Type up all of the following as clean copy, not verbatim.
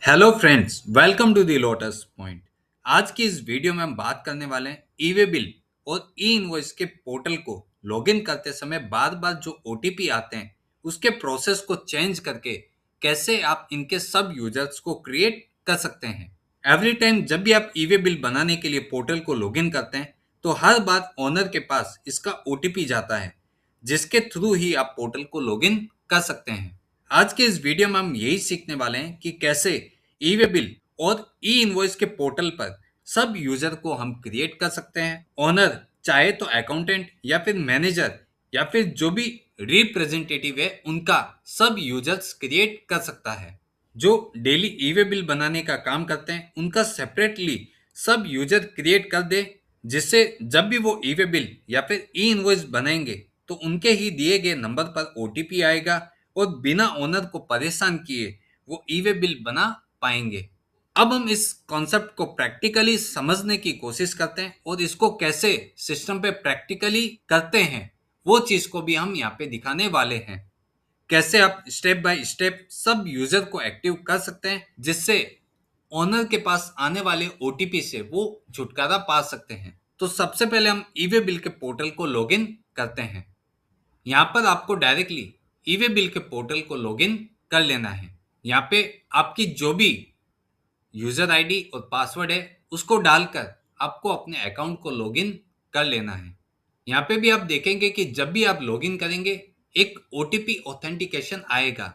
Hello friends, welcome to the Lotus Point. आज की इस वीडियो में हम बात करने वाले हैं ई वे बिल और ई इनवॉइस के पोर्टल को लॉगिन करते समय बार बार जो ओटीपी आते हैं उसके प्रोसेस को चेंज करके कैसे आप इनके सब यूजर्स को क्रिएट कर सकते हैं। एवरी टाइम जब भी आप ई वे बिल बनाने के लिए पोर्टल को लॉगिन करते हैं तो हर बार ओनर के पास इसका ओटीपी जाता है जिसके थ्रू ही आप पोर्टल को लॉगिन कर सकते हैं। आज के इस वीडियो में हम यही सीखने वाले हैं कि कैसे ई वे बिल और ई इनवॉइस के पोर्टल पर सब यूजर को हम क्रिएट कर सकते हैं। ओनर चाहे तो अकाउंटेंट या फिर मैनेजर या फिर जो भी रिप्रेजेंटेटिव है उनका सब यूजर्स क्रिएट कर सकता है। जो डेली ई वे बिल बनाने का काम करते हैं उनका सेपरेटली सब यूजर क्रिएट कर दे, जिससे जब भी वो ई वे बिल या फिर ई इनवॉइस बनाएंगे तो उनके ही दिए गए नंबर पर ओटीपी आएगा और बिना ओनर को परेशान किए वो ई वे बिल बना पाएंगे। अब हम इस कॉन्सेप्ट को प्रैक्टिकली समझने की कोशिश करते हैं और इसको कैसे सिस्टम पे प्रैक्टिकली करते हैं वो चीज को भी हम यहाँ पे दिखाने वाले हैं। कैसे आप स्टेप बाय स्टेप सब यूजर को एक्टिव कर सकते हैं जिससे ओनर के पास आने वाले ओटीपी से वो छुटकारा पा सकते हैं। तो सबसे पहले हम ई वे बिल के पोर्टल को लॉगिन करते हैं। यहाँ पर आपको डायरेक्टली ई वे बिल के पोर्टल को लॉगिन कर लेना है। यहाँ पे आपकी जो भी यूजर आईडी और पासवर्ड है उसको डालकर आपको अपने अकाउंट को लॉगिन कर लेना है। यहाँ पे भी आप देखेंगे कि जब भी आप लॉगिन करेंगे एक ओटीपी ऑथेंटिकेशन आएगा।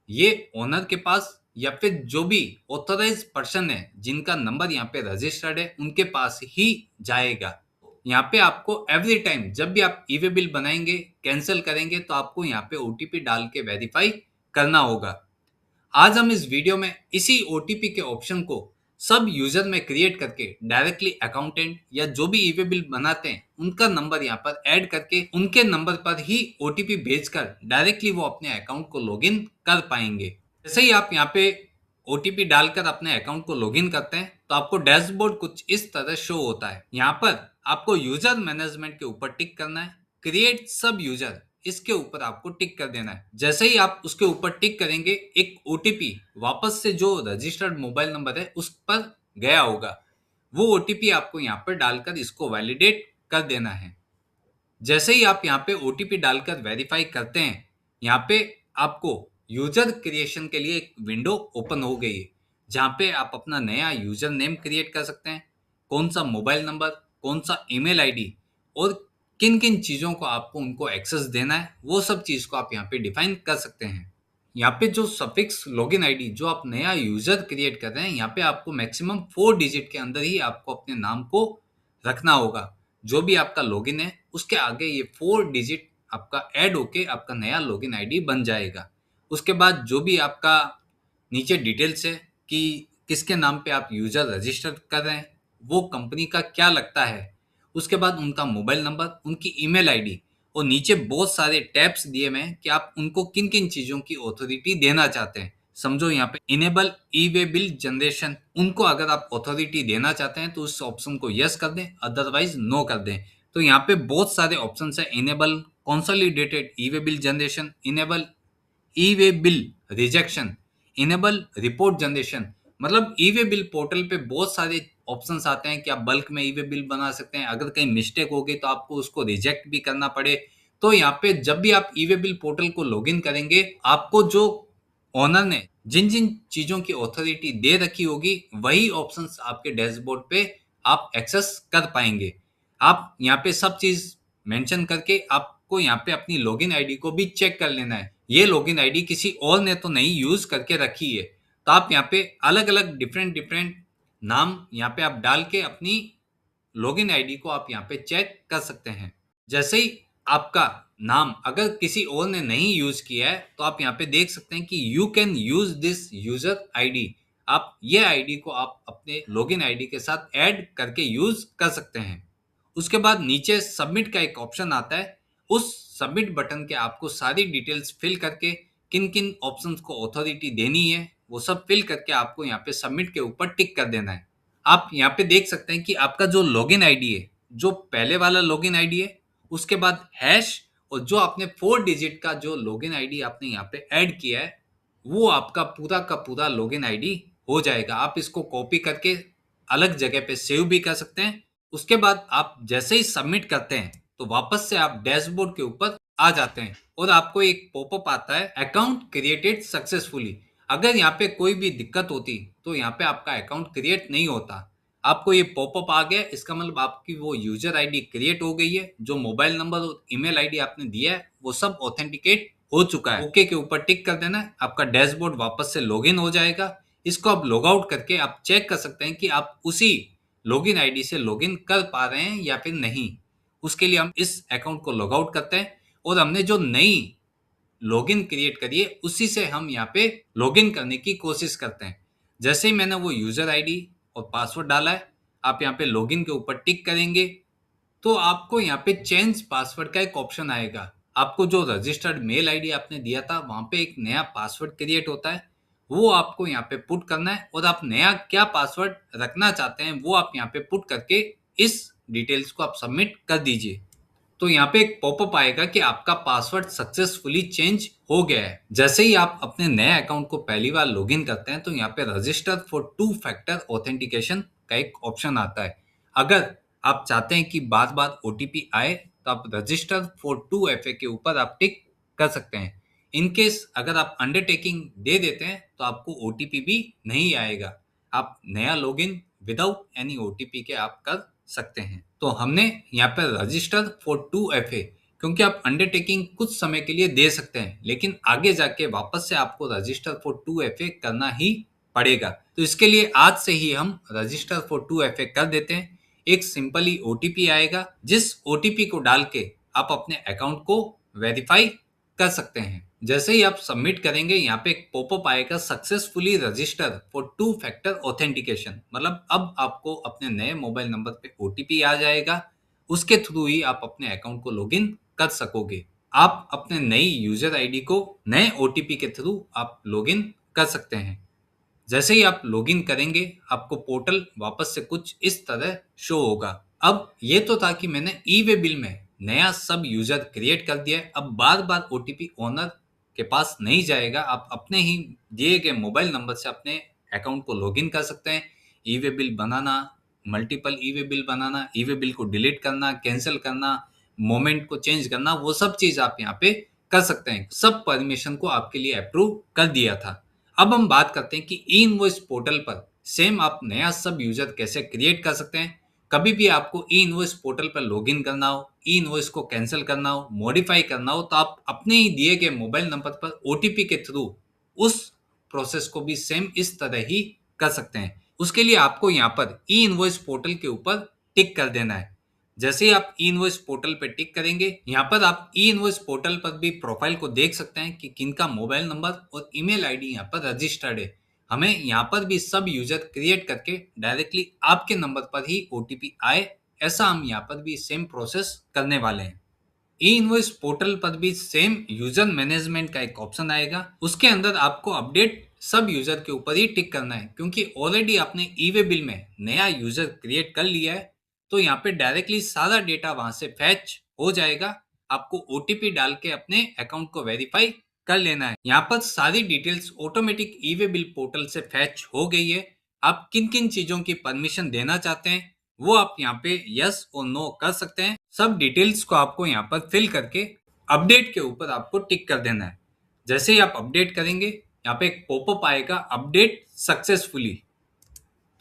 ये ओनर के पास या फिर जो भी ऑथराइज पर्सन है जिनका नंबर यहाँ पे रजिस्टर्ड है उनके पास ही जाएगा। यहाँ पे आपको एवरी टाइम जब भी आप ई वे बिल बनाएंगे कैंसिल करेंगे तो आपको यहाँ पे ओटीपी डाल के वेरीफाई करना होगा। आज हम इस वीडियो में इसी ओटीपी के ऑप्शन को सब यूजर में क्रिएट करके डायरेक्टली अकाउंटेंट या जो भी ई वे बिल बनाते हैं उनका नंबर यहाँ पर ऐड करके उनके नंबर पर ही ओटीपी भेजकर डायरेक्टली वो अपने अकाउंट को लॉगिन कर पाएंगे। जैसे ही आप यहाँ पे ओटीपी डालकर अपने अकाउंट को लॉगिन करते हैं तो आपको डैशबोर्ड कुछ इस तरह शो होता है। यहाँ पर आपको यूजर मैनेजमेंट के ऊपर टिक करना है, क्रिएट सब यूजर इसके ऊपर आपको टिक कर देना है। जैसे ही आप उसके ऊपर टिक करेंगे एक ओटीपी वापस से जो रजिस्टर्ड मोबाइल नंबर है उस पर गया होगा। वो ओटीपी आपको यहाँ पर डालकर इसको वैलिडेट कर देना है। जैसे ही आप यहाँ पे ओटीपी डालकर वेरीफाई करते हैं यहाँ पे आपको यूजर क्रिएशन के लिए एक विंडो ओपन हो गई है जहाँ पे आप अपना नया यूजर नेम क्रिएट कर सकते हैं, कौन सा मोबाइल नंबर, कौन सा ईमेल आईडी और किन किन चीज़ों को आपको उनको एक्सेस देना है वो सब चीज़ को आप यहाँ पे डिफाइन कर सकते हैं। यहाँ पे जो सफिक्स लॉगिन आईडी जो आप नया यूजर क्रिएट कर रहे हैं यहाँ पे आपको मैक्सिमम 4 डिजिट के अंदर ही आपको अपने नाम को रखना होगा। जो भी आपका लॉगिन है उसके आगे ये 4 डिजिट आपका ऐड होके आपका नया लॉगिन आईडी बन जाएगा। उसके बाद जो भी आपका नीचे डिटेल्स है कि किसके नाम पे आप यूजर रजिस्टर कर रहे हैं, वो कंपनी का क्या लगता है, उसके बाद उनका मोबाइल नंबर, उनकी ईमेल आईडी और नीचे बहुत सारे टैब्स दिए हुए हैं कि आप उनको किन किन चीज़ों की ऑथोरिटी देना चाहते हैं। समझो यहाँ पे enable e way bill generation, उनको अगर आप ऑथोरिटी देना चाहते हैं तो उस ऑप्शन को यस कर दें, अदरवाइज नो कर दें। तो यहाँ पे बहुत सारे ऑप्शन है, enable consolidated e way bill generation, enable e way bill rejection, enable report generation. मतलब ई वे बिल पोर्टल पे बहुत सारे ऑप्शंस आते हैं कि आप बल्क में ई वे बिल बना सकते हैं। अगर कहीं मिस्टेक हो गई तो आपको उसको रिजेक्ट भी करना पड़े। तो यहाँ पे जब भी आप ई वे बिल पोर्टल को लॉगिन करेंगे आपको जो ओनर ने जिन जिन चीजों की ऑथोरिटी दे रखी होगी वही ऑप्शंस आपके डैशबोर्ड पे आप एक्सेस कर पाएंगे। आप यहाँ पे सब चीज मेंशन करके आपको यहाँ पे अपनी लॉगिन आईडी को भी चेक कर लेना है। ये लॉगिन आईडी किसी और ने तो नहीं यूज करके रखी है। तो आप यहाँ पे अलग अलग डिफरेंट डिफरेंट नाम यहाँ पे आप डाल के अपनी लॉगिन आईडी को आप यहाँ पे चेक कर सकते हैं। जैसे ही आपका नाम अगर किसी और ने नहीं यूज किया है तो आप यहाँ पे देख सकते हैं कि you can use this user ID. आप ये आईडी को आप अपने लॉगिन आईडी के साथ ऐड करके यूज कर सकते हैं। उसके बाद नीचे सबमिट का एक ऑप्शन आता है। उस सबमिट बटन के आपको सारी डिटेल्स फिल करके किन किन ऑप्शंस को ऑथोरिटी देनी है वो सब फिल करके आपको यहाँ पे सबमिट के ऊपर टिक कर देना है। आप यहाँ पे देख सकते हैं कि आपका जो लॉगिन आईडी है, जो पहले वाला लॉगिन आईडी है, उसके बाद हैश और जो आपने 4 डिजिट का जो लॉगिन आईडी आपने यहाँ पे ऐड किया है वो आपका पूरा का पूरा लॉगिन आईडी हो जाएगा। आप इसको कॉपी करके अलग जगह पे सेव भी कर सकते हैं। उसके बाद आप जैसे ही सबमिट करते हैं तो वापस से आप डैशबोर्ड के ऊपर आ जाते हैं और आपको एक पॉपअप आता है, अकाउंट क्रिएटेड सक्सेसफुली। अगर यहाँ पे कोई भी दिक्कत होती तो यहाँ पे आपका अकाउंट क्रिएट नहीं होता। आपको ये पॉपअप आ गया, इसका मतलब आपकी वो यूजर आईडी क्रिएट हो गई है, जो मोबाइल नंबर और ईमेल आईडी आपने दिया है वो सब ऑथेंटिकेट हो चुका है। ओके के ऊपर टिक कर देना है, आपका डैशबोर्ड वापस से लॉगिन हो जाएगा। इसको आप लॉग आउट करके आप चेक कर सकते हैं कि आप उसी लॉगिन आईडी से लॉगिन कर पा रहे हैं या फिर नहीं। उसके लिए हम इस अकाउंट को लॉग आउट करते हैं और हमने जो नई लॉगिन क्रिएट करी है उसी से हम यहाँ पे लॉगिन करने की कोशिश करते हैं। जैसे ही मैंने वो यूजर आईडी और पासवर्ड डाला है, आप यहाँ पे लॉगिन के ऊपर टिक करेंगे तो आपको यहाँ पे चेंज पासवर्ड का एक ऑप्शन आएगा। आपको जो रजिस्टर्ड मेल आईडी आपने दिया था वहां पे एक नया पासवर्ड क्रिएट होता है, वो आपको यहाँ पे पुट करना है और आप नया क्या पासवर्ड रखना चाहते हैं वो आप यहाँ पे पुट करके इस डिटेल्स को आप सबमिट कर दीजिए। तो यहाँ पे एक पॉपअप आएगा कि आपका पासवर्ड सक्सेसफुली चेंज हो गया है। जैसे ही आप अपने नए अकाउंट को पहली बार लॉगिन करते हैं तो यहाँ पे register for two factor authentication का एक ऑप्शन आता है। अगर आप चाहते हैं कि बार बार ओटीपी आए तो आप रजिस्टर फॉर टू एफए के ऊपर आप टिक कर सकते हैं। इन केस अगर आप अंडरटेकिंग दे देते हैं तो आपको ओटीपी भी नहीं आएगा। आप नया लॉगिन विदाउट एनी ओटीपी के आप कर सकते हैं। तो हमने यहाँ पर रजिस्टर फॉर टू एफए, क्योंकि आप अंडरटेकिंग कुछ समय के लिए दे सकते हैं लेकिन आगे जाके वापस से आपको रजिस्टर फॉर टू एफए करना ही पड़ेगा। तो इसके लिए आज से ही हम रजिस्टर फॉर टू एफए कर देते हैं। एक सिंपली ओटीपी आएगा, जिस ओटीपी को डाल के आप अपने अकाउंट को वेरीफाई कर सकते हैं। जैसे ही आप सबमिट करेंगे यहाँ पे एक पॉपअप आएगा, successfully register for two factor authentication. मतलब अब आपको अपने नए मोबाइल नंबर पे ओटीपी आ जाएगा, उसके थ्रू ही आप अपने अकाउंट को लॉगिन कर सकोगे। आप अपने नई यूजर आईडी को नए ओटीपी के थ्रू आप लॉगिन कर सकते हैं। जैसे ही आप लॉगिन करेंगे आपको पोर्टल वापस से कुछ इस तरह शो होगा। अब ये तो था कि मैंने ई वे बिल में नया सब यूजर क्रिएट कर दिया है। अब बार बार ओटीपी ओनर के पास नहीं जाएगा, आप अपने ही दिए गए मोबाइल नंबर से अपने अकाउंट को लॉगिन कर सकते हैं। ई वे बिल बनाना, मल्टीपल ई वे बिल बनाना, ई वे बिल को डिलीट करना, कैंसिल करना, मोमेंट को चेंज करना, वो सब चीज आप यहाँ पे कर सकते हैं। सब परमिशन को आपके लिए अप्रूव कर दिया था। अब हम बात करते हैं कि ई इनवॉइस पोर्टल पर सेम आप नया सब यूजर कैसे क्रिएट कर सकते हैं। कभी भी आपको ई इनवॉइस पोर्टल पर लॉगिन करना हो, ई इनवॉइस को कैंसिल करना हो, मॉडिफाई करना हो, तो आप अपने ही दिए गए मोबाइल नंबर पर ओटीपी के थ्रू उस प्रोसेस को भी सेम इस तरह ही कर सकते हैं। उसके लिए आपको यहाँ पर ई इनवॉइस पोर्टल के ऊपर टिक कर देना है। जैसे ही आप ई इनवॉइस पोर्टल पर टिक करेंगे, यहाँ पर आप ई इनवॉइस पोर्टल पर भी प्रोफाइल को देख सकते हैं कि किनका मोबाइल नंबर और ईमेल आईडी यहाँ पर रजिस्टर्ड है। हमें यहाँ पर भी सब यूजर क्रिएट करके डायरेक्टली आपके नंबर पर ही ओटीपी आए, ऐसा हम यहाँ पर भी सेम प्रोसेस करने वाले हैं। ई इनवॉइस पोर्टल पर भी सेम यूजर मैनेजमेंट का एक ऑप्शन आएगा, उसके अंदर आपको अपडेट सब यूजर के ऊपर ही टिक करना है, क्योंकि ऑलरेडी आपने ई वे बिल में नया यूजर क्रिएट कर लिया है। तो यहाँ पे डायरेक्टली सारा डेटा वहां से फैच हो जाएगा। आपको ओटीपी डाल के अपने अकाउंट को वेरीफाई कर लेना है। यहाँ पर सारी डिटेल्स ऑटोमेटिक ई वे बिल पोर्टल से फैच हो गई है। आप किन किन चीजों की परमिशन देना चाहते हैं वो आप यहाँ पे यस और नो कर सकते हैं। सब डिटेल्स को आपको यहाँ पर फिल करके अपडेट के ऊपर आपको टिक कर देना है। जैसे ही आप अपडेट करेंगे यहाँ पे एक पॉपअप आएगा, अपडेट सक्सेसफुली।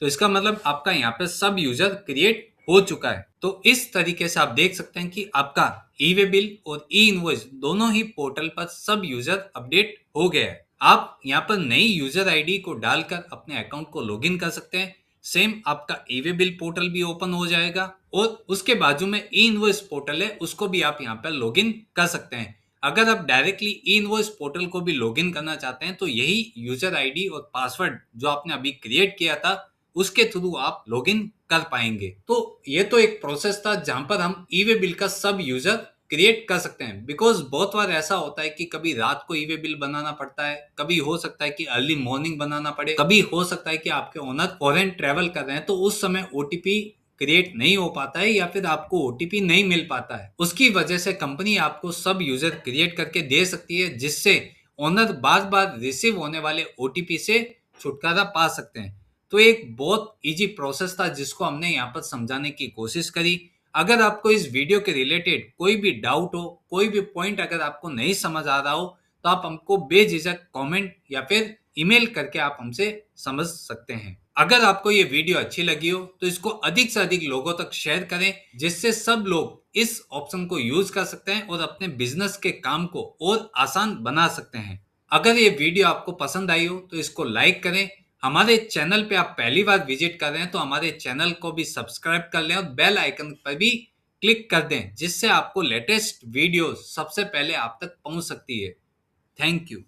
तो इसका मतलब आपका यहाँ पे सब यूजर क्रिएट हो चुका है। तो इस तरीके से आप देख सकते हैं कि आपका ई वे बिल और ई इनवॉइस दोनों ही पोर्टल पर सब यूजर अपडेट हो गया है। आप यहाँ पर नई यूजर आईडी को डालकर अपने अकाउंट को लॉगिन कर सकते हैं। सेम आपका ई वे बिल पोर्टल भी ओपन हो जाएगा और उसके बाजू में ई इनवॉइस पोर्टल है, उसको भी आप यहाँ पर लॉगिन कर सकते हैं। अगर आप डायरेक्टली ई इनवॉइस पोर्टल को भी लॉगिन करना चाहते हैं तो यही यूजर आईडी और पासवर्ड जो आपने अभी क्रिएट किया था उसके थ्रू आप लॉगिन कर पाएंगे। तो ये तो एक प्रोसेस था जहां पर हम ई वे बिल का सब यूजर क्रिएट कर सकते हैं। बिकॉज बहुत बार ऐसा होता है कि कभी रात को ई वे बिल बनाना पड़ता है, कभी हो सकता है कि अर्ली मॉर्निंग बनाना पड़े, कभी हो सकता है कि आपके ओनर फॉरेन ट्रेवल कर रहे हैं तो उस समय ओटीपी क्रिएट नहीं हो पाता है या फिर आपको ओटीपी नहीं मिल पाता है। उसकी वजह से कंपनी आपको सब यूजर क्रिएट करके दे सकती है, जिससे ओनर बार बार रिसीव होने वाले ओटीपी से छुटकारा पा सकते हैं। तो एक बहुत ईज़ी प्रोसेस था जिसको हमने यहाँ पर समझाने की कोशिश करी। अगर आपको इस वीडियो के रिलेटेड कोई भी डाउट हो, कोई भी पॉइंट अगर आपको नहीं समझ आ रहा हो, तो आप हमको बेझिझक कमेंट या फिर ईमेल करके आप हमसे समझ सकते हैं। अगर आपको ये वीडियो अच्छी लगी हो तो इसको अधिक से अधिक लोगों तक शेयर करें, जिससे सब लोग इस ऑप्शन को यूज कर सकते हैं और अपने बिजनेस के काम को और आसान बना सकते हैं। अगर ये वीडियो आपको पसंद आई हो तो इसको लाइक करें। हमारे चैनल पे आप पहली बार विजिट कर रहे हैं तो हमारे चैनल को भी सब्सक्राइब कर लें और बेल आइकन पर भी क्लिक कर दें, जिससे आपको लेटेस्ट वीडियो सबसे पहले आप तक पहुंच सकती है। Thank you.